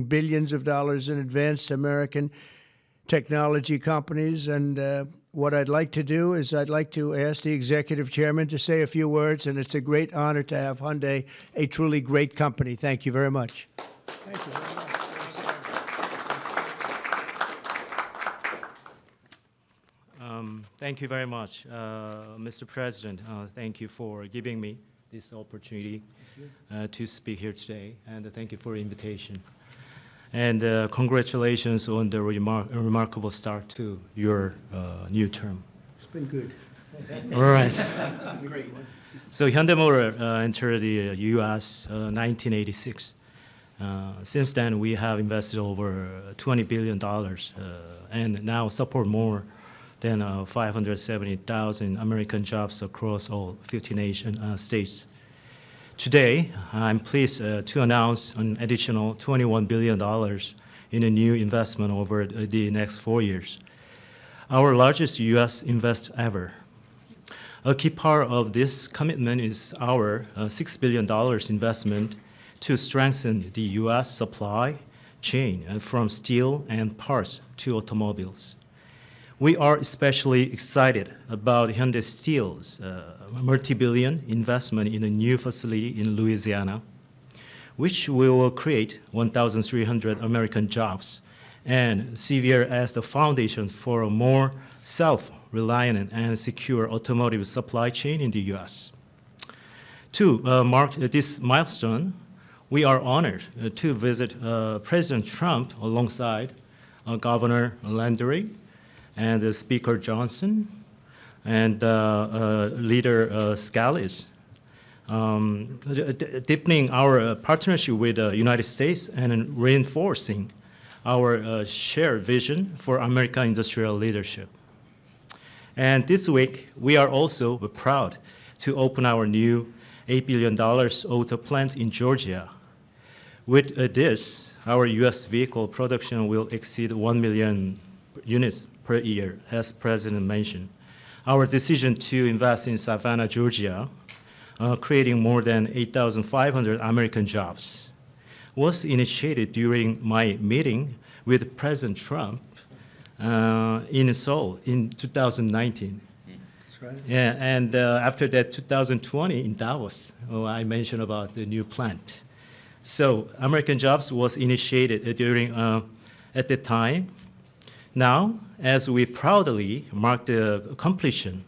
billions of dollars in advanced American technology companies. And what I'd like to do is I'd like to ask the executive chairman to say a few words, and it's a great honor to have Hyundai, a truly great company. Thank you very much. Thank you very much. Thank you very much, Mr. President. Thank you for giving me this opportunity to speak here today, and thank you for the invitation. And congratulations on the remarkable start to your new term. It's been good. All right. Great. So Hyundai Motor entered the U.S. 1986. Since then, we have invested over $20 billion and now support more than 570,000 American jobs across all 50 states. Today, I'm pleased to announce an additional $21 billion in a new investment over the next 4 years, our largest U.S. invest ever. A key part of this commitment is our $6 billion investment to strengthen the U.S. supply chain from steel and parts to automobiles. We are especially excited about Hyundai Steel's multi-billion investment in a new facility in Louisiana, which will create 1,300 American jobs and serve as the foundation for a more self-reliant and secure automotive supply chain in the U.S. To mark this milestone, we are honored to visit President Trump alongside Governor Landry and Speaker Johnson and Leader Scalise, deepening our partnership with the United States and reinforcing our shared vision for American industrial leadership. And this week, we are also proud to open our new $8 billion auto plant in Georgia. With this, our U.S. vehicle production will exceed 1 million units per year, as President mentioned. Our decision to invest in Savannah, Georgia, creating more than 8,500 American jobs, was initiated during my meeting with President Trump in Seoul in 2019. That's right. Yeah, and after that, 2020 in Davos, I mentioned about the new plant. So American jobs was initiated during at the time. Now, as we proudly mark the completion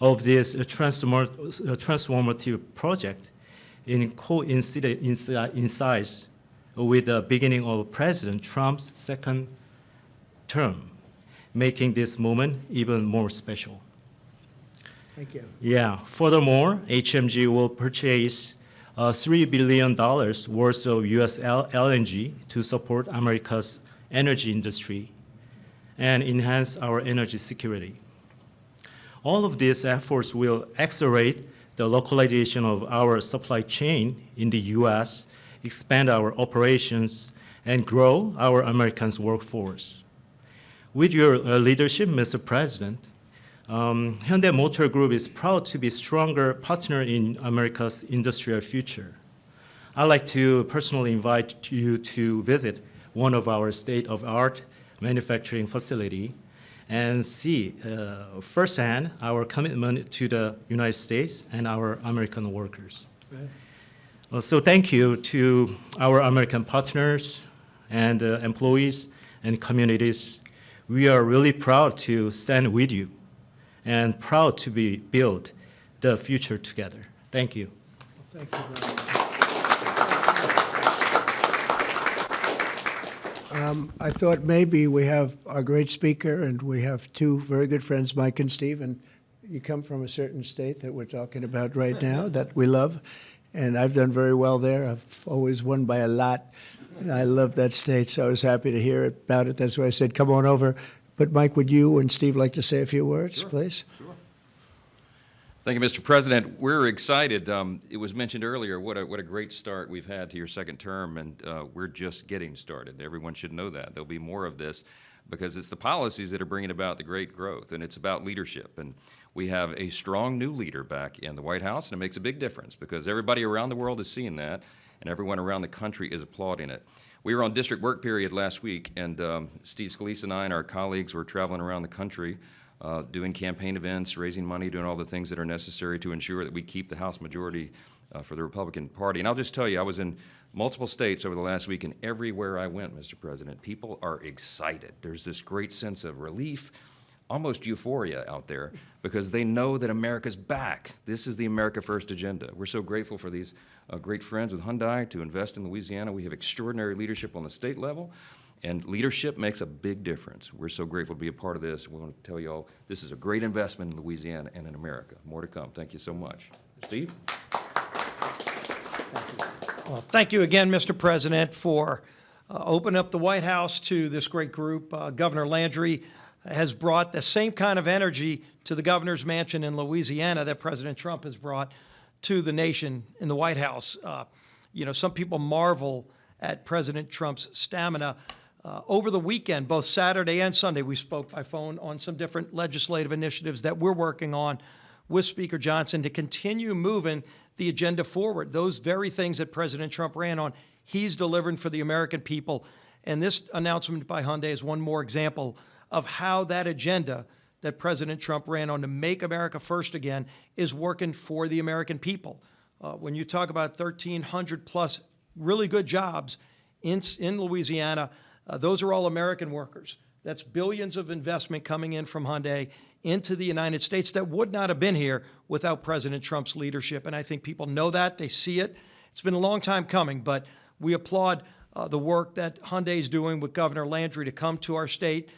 of this transformative project in coincides with the beginning of President Trump's second term, making this moment even more special. Thank you. Yeah. Furthermore, HMG will purchase $3 billion worth of U.S. LNG to support America's energy industry and enhance our energy security. All of these efforts will accelerate the localization of our supply chain in the U.S., expand our operations, and grow our American workforce. With your leadership, Mr. President, Hyundai Motor Group is proud to be a stronger partner in America's industrial future. I'd like to personally invite you to visit one of our state-of-the-art manufacturing facility and see firsthand our commitment to the United States and our American workers. Right. So thank you to our American partners and employees and communities. We are really proud to stand with you and proud to build the future together. Thank you. Well, thank you very much. I thought maybe we have our great speaker, and we have two very good friends, Mike and Steve, and you come from a certain state that we're talking about right now that we love, and I've done very well there. I've always won by a lot. I love that state, so I was happy to hear about it. That's why I said, come on over. But Mike, would you and Steve like to say a few words, Sure. please? Sure. Thank you, Mr. President. We're excited. It was mentioned earlier what a great start we've had to your second term, and we're just getting started. Everyone should know that. There'll be more of this because it's the policies that are bringing about the great growth, and it's about leadership. And we have a strong new leader back in the White House, and it makes a big difference because everybody around the world is seeing that. and everyone around the country is applauding it. We were on district work period last week, and Steve Scalise and I and our colleagues were traveling around the country doing campaign events, raising money, doing all the things that are necessary to ensure that we keep the House majority for the Republican Party. And I'll just tell you, I was in multiple states over the last week, and everywhere I went, Mr. President, people are excited. There's this great sense of relief, almost euphoria out there, because they know that America's back. This is the America First agenda. We're so grateful for these great friends with Hyundai to invest in Louisiana. We have extraordinary leadership on the state level, and leadership makes a big difference. We're so grateful to be a part of this. We want to tell you all this is a great investment in Louisiana and in America. More to come. Thank you so much. Steve? Well, thank you again, Mr. President, for opening up the White House to this great group. Governor Landry has brought the same kind of energy to the governor's mansion in Louisiana that President Trump has brought to the nation in the White House. You know, some people marvel at President Trump's stamina. Over the weekend, both Saturday and Sunday, we spoke by phone on some different legislative initiatives that we're working on with Speaker Johnson to continue moving the agenda forward. Those very things that President Trump ran on, he's delivering for the American people. And this announcement by Hyundai is one more example of how that agenda that President Trump ran on to make America first again is working for the American people. When you talk about 1,300 plus really good jobs in Louisiana, those are all American workers. That's billions of investment coming in from Hyundai into the United States that would not have been here without President Trump's leadership. And I think people know that, they see it. It's been a long time coming, but we applaud the work that Hyundai is doing with Governor Landry to come to our state.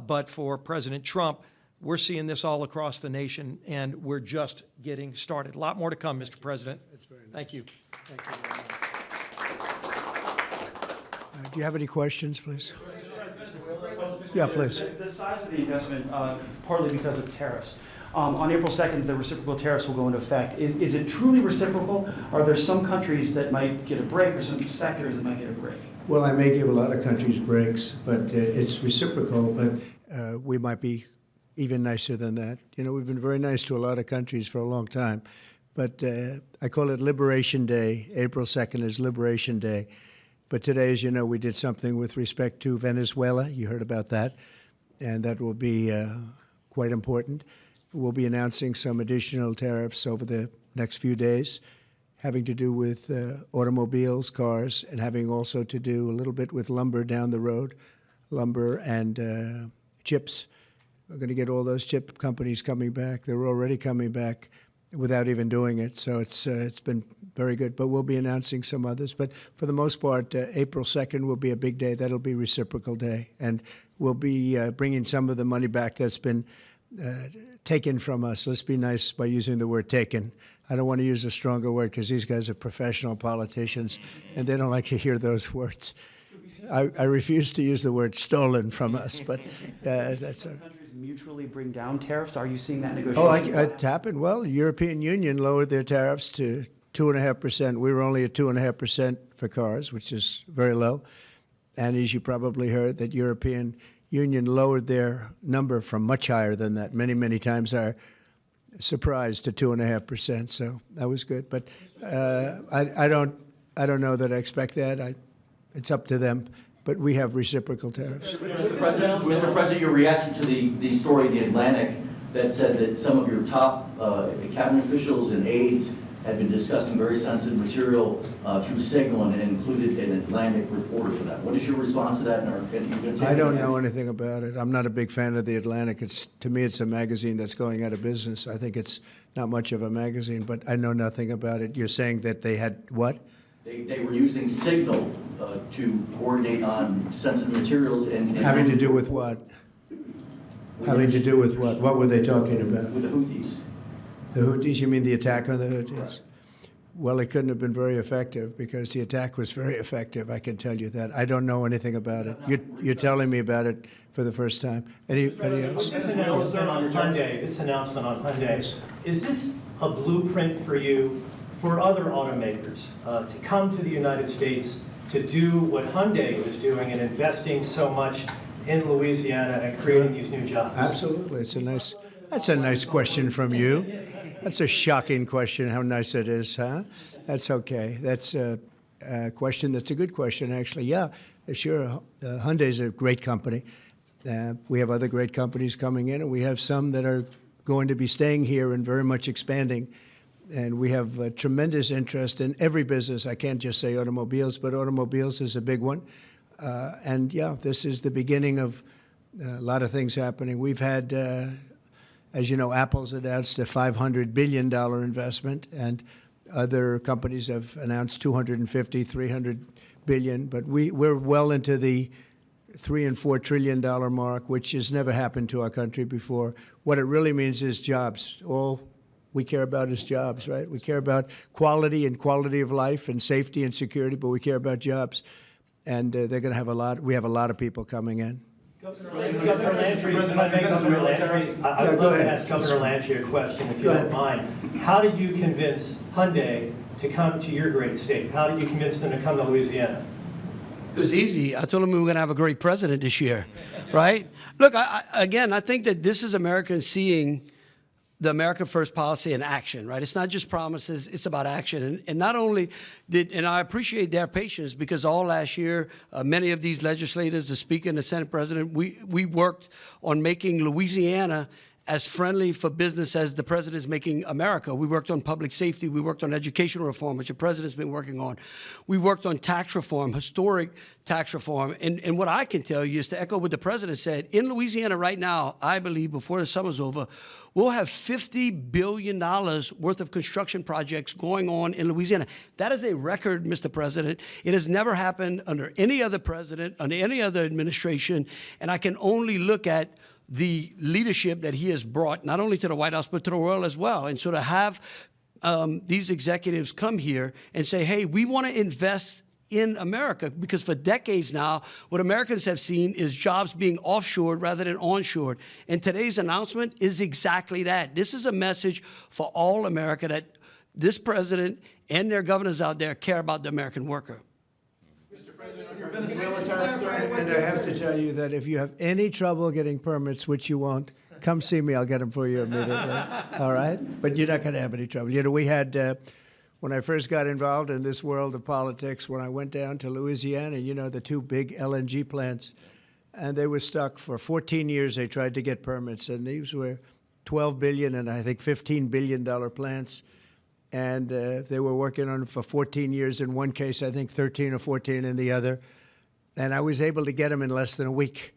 But for President Trump, we're seeing this all across the nation, and we're just getting started. A lot more to come, Mr. President. That's very nice. Thank you. Thank you very much. Do you have any questions, please? Yeah, please. The size of the investment, partly because of tariffs. On April 2nd, the reciprocal tariffs will go into effect. Is it truly reciprocal? Are there some countries that might get a break or some sectors that might get a break? Well, I may give a lot of countries breaks, but it's reciprocal, but we might be even nicer than that. You know, we've been very nice to a lot of countries for a long time, but I call it Liberation Day. April 2nd is Liberation Day. But today, as you know, we did something with respect to Venezuela. You heard about that, and that will be quite important. We'll be announcing some additional tariffs over the next few days, having to do with automobiles, cars, and having also to do a little bit with lumber down the road, lumber and chips. We're going to get all those chip companies coming back. They're already coming back without even doing it. So it's been very good. But we'll be announcing some others. But for the most part, April 2nd will be a big day. That'll be reciprocal day. And we'll be bringing some of the money back that's been taken from us. Let's be nice by using the word taken. I don't want to use a stronger word because these guys are professional politicians and they don't like to hear those words. I refuse to use the word stolen from us, but that's a... Countries mutually bring down tariffs? Are you seeing that Oh, negotiation? it happened. Well, the European Union lowered their tariffs to 2.5%. We were only at 2.5% for cars, which is very low. And as you probably heard, that European Union lowered their number from much higher than that, many, many times higher. Surprised to 2.5%, so that was good. But I don't know that I expect that. It's up to them. But we have reciprocal tariffs. Mr. President, your reaction to the story in The Atlantic that said that some of your top cabinet officials and aides had been discussing very sensitive material through Signal and included an Atlantic reporter for that. What is your response to that? I don't know anything about it. I'm not a big fan of The Atlantic. To me, it's a magazine that's going out of business. I think it's not much of a magazine, but I know nothing about it. You're saying that they had what? They were using Signal to coordinate on sensitive materials and having to do with what? Having to do with what? What were they talking about? With the Houthis. The Houthis? You mean the attack on the Houthis? Right. Well, it couldn't have been very effective because the attack was very effective. I can tell you that. I don't know anything about it. You're telling me about it for the first time. Anybody else? This announcement on Hyundai, is this a blueprint for you for other automakers to come to the United States to do what Hyundai was doing and investing so much in Louisiana and creating these new jobs? Absolutely. That's a nice question from you. That's a shocking question, how nice it is, huh? That's okay. question that's a good question, actually. Yeah, sure. Hyundai's a great company. We have other great companies coming in, and we have some that are going to be staying here and very much expanding. And we have tremendous interest in every business. I can't just say automobiles, but automobiles is a big one. And yeah, this is the beginning of a lot of things happening. We've had, as you know, Apple's announced a $500 billion investment, and other companies have announced 250, 300 billion. But we're well into the $3 and $4 trillion mark, which has never happened to our country before. What it really means is jobs. All we care about is jobs, right? We care about quality and quality of life and safety and security, but we care about jobs. And they're going to have we have a lot of people coming in. Governor Landry, if I may, Governor Landry, I would love to ask Governor Landry a question, if you don't mind. How did you convince Hyundai to come to your great state? How did you convince them to come to Louisiana? It was easy. I told them we were going to have a great president this year, right? Look, again, I think that this is Americans seeing the America First policy in action, right? It's not just promises, it's about action. And not only and I appreciate their patience, because all last year, many of these legislators, the Speaker and the Senate President, we worked on making Louisiana as friendly for business as the president is making America. We worked on public safety. We worked on educational reform, which the president's been working on. We worked on tax reform, historic tax reform. And what I can tell you is to echo what the president said, in Louisiana right now, I believe before the summer's over, we'll have $50 billion worth of construction projects going on in Louisiana. That is a record, Mr. President. It has never happened under any other president, under any other administration. And I can only look at the leadership that he has brought, not only to the White House, but to the world as well. And so to have these executives come here and say, hey, we want to invest in America, because for decades now, what Americans have seen is jobs being offshored rather than onshored. And today's announcement is exactly that. This is a message for all America that this president and their governors out there care about the American worker. Mr. President, on your Venezuela tariffs, sir, and I have to tell you that if you have any trouble getting permits, which you won't, come see me. I'll get them for you immediately. All right? But you're not going to have any trouble. You know, we had, when I first got involved in this world of politics, when I went down to Louisiana, you know, the two big LNG plants, and they were stuck for 14 years. They tried to get permits, and these were $12 billion and I think $15 billion plants. And they were working on it for 14 years in one case, I think 13 or 14 in the other. And I was able to get them in less than a week.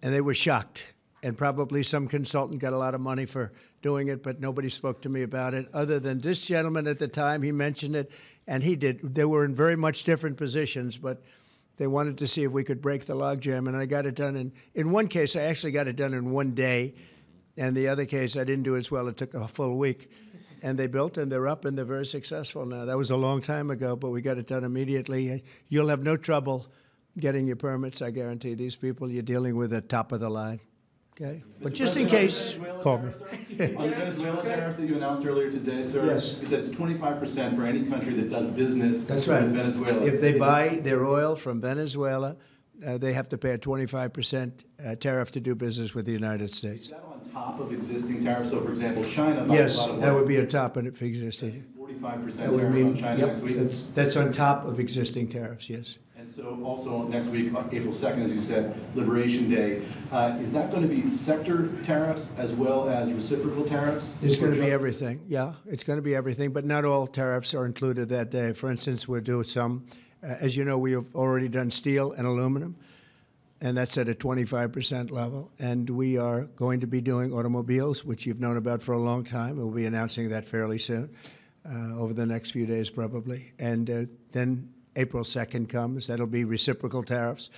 And they were shocked. And probably some consultant got a lot of money for doing it, but nobody spoke to me about it, other than this gentleman at the time. He mentioned it, and he did. They were in very much different positions, but they wanted to see if we could break the logjam. And I got it done. In one case, I actually got it done in one day. And the other case, I didn't do as well. It took a full week. And they built, and they're up, and they're very successful now. That was a long time ago, but we got it done immediately. You'll have no trouble getting your permits, I guarantee. These people you're dealing with are top of the line. Okay? But just in case, call me. On the Venezuela tariffs that you announced earlier today, sir, yes. You said it's 25% for any country that does business That's right. in Venezuela. If they buy their oil from Venezuela, they have to pay a 25% tariff to do business with the United States. Is that on top of existing tariffs? So, for example, China buys Yes, a lot of oil. that would be on top of it for existing. 45% That would tariffs mean, on China yep, next week? that's on top of existing tariffs, yes. And so also next week, April 2nd, as you said, Liberation Day. Is that going to be sector tariffs as well as reciprocal tariffs? It's going to be everything, yeah. It's going to be everything, but not all tariffs are included that day. For instance, we'll do some, as you know, we have already done steel and aluminum, and that's at a 25% level. And we are going to be doing automobiles, which you've known about for a long time. We'll be announcing that fairly soon, over the next few days probably. And then April 2nd comes. That'll be reciprocal tariffs.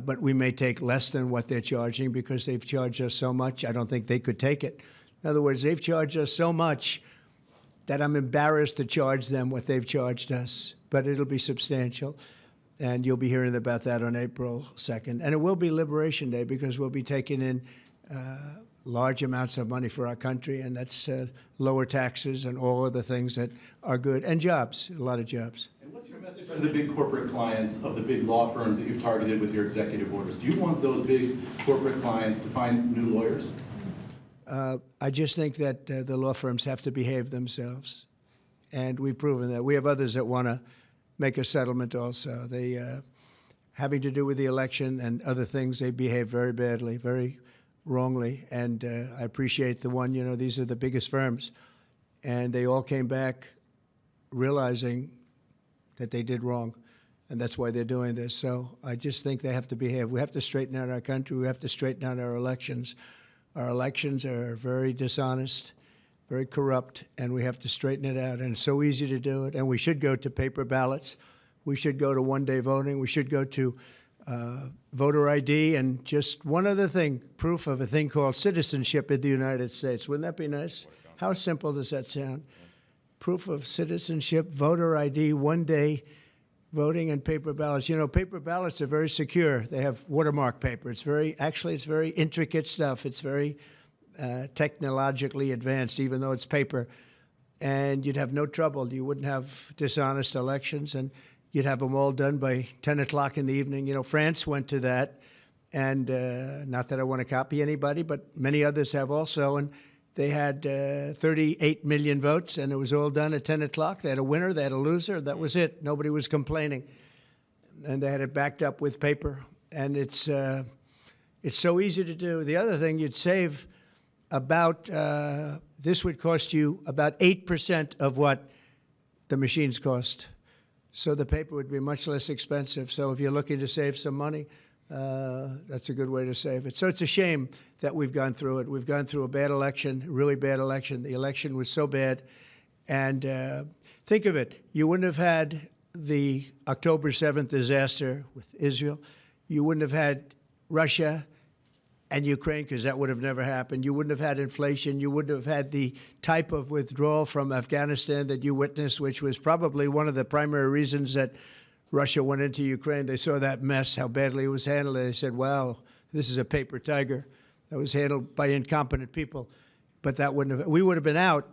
But we may take less than what they're charging because they've charged us so much. I don't think they could take it. In other words, they've charged us so much that I'm embarrassed to charge them what they've charged us. But it'll be substantial. And you'll be hearing about that on April 2nd. And it will be Liberation Day because we'll be taking in large amounts of money for our country, and that's lower taxes and all of the things that are good, and jobs, a lot of jobs. And what's your message to the big corporate clients of the big law firms that you've targeted with your executive orders? Do you want those big corporate clients to find new lawyers? I just think that the law firms have to behave themselves, and we've proven that. We have others that want to make a settlement also. They, having to do with the election and other things, they behaved very badly, very wrongly. And I appreciate the one, you know, these are the biggest firms. And they all came back realizing that they did wrong. And that's why they're doing this. So I just think they have to behave. We have to straighten out our country. We have to straighten out our elections. Our elections are very dishonest, very corrupt, and we have to straighten it out. And it's so easy to do it. And we should go to paper ballots. We should go to one-day voting. We should go to voter ID. And just one other thing, proof of a thing called citizenship in the United States. Wouldn't that be nice? How simple does that sound? Proof of citizenship, voter ID, one-day voting, and paper ballots. You know, paper ballots are very secure. They have watermark paper. It's very, actually, it's very intricate stuff. It's very technologically advanced, even though it's paper. And you'd have no trouble. You wouldn't have dishonest elections, and you'd have them all done by 10 o'clock in the evening. You know, France went to that, and not that I want to copy anybody, but many others have also. And they had 38 million votes, and it was all done at 10 o'clock. They had a winner, they had a loser. That was it. Nobody was complaining. And they had it backed up with paper. And it's so easy to do. The other thing, you'd save about, this would cost you about 8% of what the machines cost. So the paper would be much less expensive. So if you're looking to save some money, that's a good way to save it. So it's a shame that we've gone through it. We've gone through a bad election, really bad election. The election was so bad. And think of it. You wouldn't have had the October 7th disaster with Israel. You wouldn't have had Russia and Ukraine, because that would have never happened. You wouldn't have had inflation. You wouldn't have had the type of withdrawal from Afghanistan that you witnessed, which was probably one of the primary reasons that Russia went into Ukraine. They saw that mess, how badly it was handled. They said, wow, this is a paper tiger that was handled by incompetent people. But that wouldn't have, we would have been out,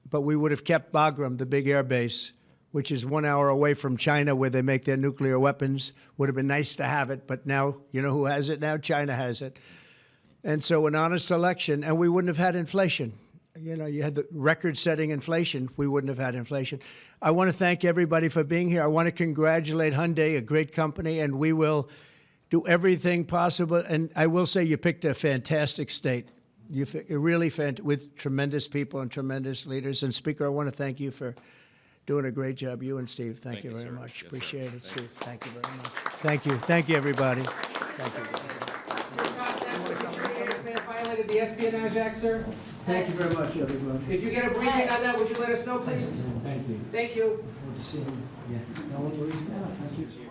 but we would have kept Bagram, the big air base, which is 1 hour away from China where they make their nuclear weapons. Would have been nice to have it, but now, you know who has it now? China has it. And so an honest election, and we wouldn't have had inflation. You know, you had the record-setting inflation. We wouldn't have had inflation. I want to thank everybody for being here. I want to congratulate Hyundai, a great company, and we will do everything possible. And I will say you picked a fantastic state. You're really with tremendous people and tremendous leaders. And Speaker, I want to thank you for doing a great job. You and Steve, thank you very much. Yes, appreciate it, sir. Steve. Thank you very much. Thank you. Thank you, everybody. Thank you. Violated the Espionage Act, sir. Thank you very much, everybody. If you get a briefing on that, would you let us know, please? Thank you. Thank you. Good to see you. Yeah. No one worries about it. Thank you.